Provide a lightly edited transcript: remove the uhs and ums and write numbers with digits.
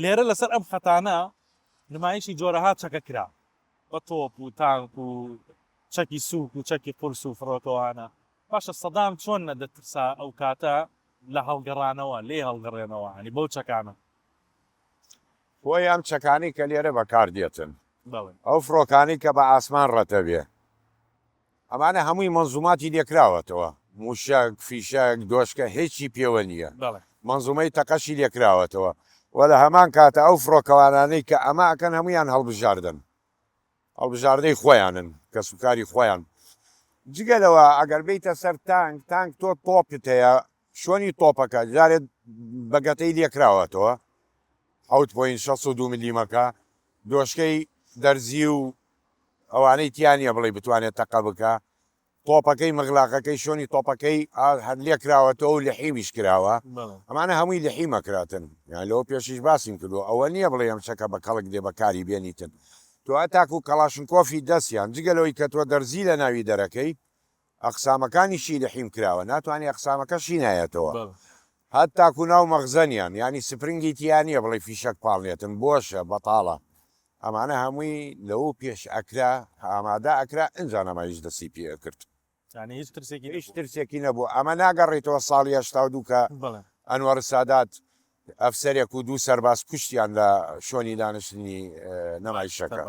لێرە لەسەر ئەم خەتانە نمایشی جۆرەها چەکەکرا بە تۆپ و تانک و چەکی سووک و چەکی قورس و فڕۆکەوانە باشە سەدام چۆن نەدەترسا ئەو کاتە لە هەڵگەڕانەوە لێ هەڵگەڕێنەوە هەنی بەو چەکانە بۆی ئەم چەکانی کە لێرە بەکاردێتن بەڵێ ئەو فڕۆکانی کە بە ئاسمان ڕەتە بێ ئەمانە هەمووی مەنزوماتی لێکراوەتەوە موشک فیشک دۆشکە هیچی پێوە نییە بەڵێ منزومەی تەقەشی لێکراوەتەوە وە لە هەمان کاتە ئەو فڕۆکەوانانەی کە ئەماکەن هەمویان هەڵبژاردن هەڵبژاردەی خۆیانن کە سوکاری خۆیان جگەلەوە ئەگەر بیتە سەر تانک تۆ تۆپت هەیە شوۆنی تۆپەکە جارێت بەگەتەی لێکراوەتەوە 6.62 میلیمەکە دۆشکەی دەرزی و ئەوانەی تیانە بڵێ بتوانێت تەقە بکە تۆپەکەی مغلاقەکەی شوۆنی تۆپەکەی هەر لێکراوەتەوە و لەحیمیش کراوە ئەمانە هەمووی لەحی مەکراتن یان لەوە پێشیش باسیم کردو ئەوە نییە بڵێ ئەم چەکە بە کەڵک دێ بەکاری بێنیتن تۆ تاکو و کەڵاشنکۆفی دەستیان جگەلەوەی کە تۆ دەرزی لە ناوی دەرەکەی ئەقسامەکانیشی لەحیم کراوە ناتوانانی ئەقسامەکەشی نایەتەوە هەت تاکو ناو مەغزەنیان ینی سپرنگی تیانە بڵێ فیشک پاڵێتن بۆشە بەتاڵە ئەمانە هەمووی لەو پێش ئەکرا ئامادە ئەکرا ئەنج نەمایش دەسی پێ کرد هیچ ترسێکی نەبوو ئەمە ناگەڕێتەوە ساڵی 82 کە ئەنوەر سادات ئەفسەرێک و دوو سەرباز کوشتیان لە شۆنی دانیشتنی نەمایشەکە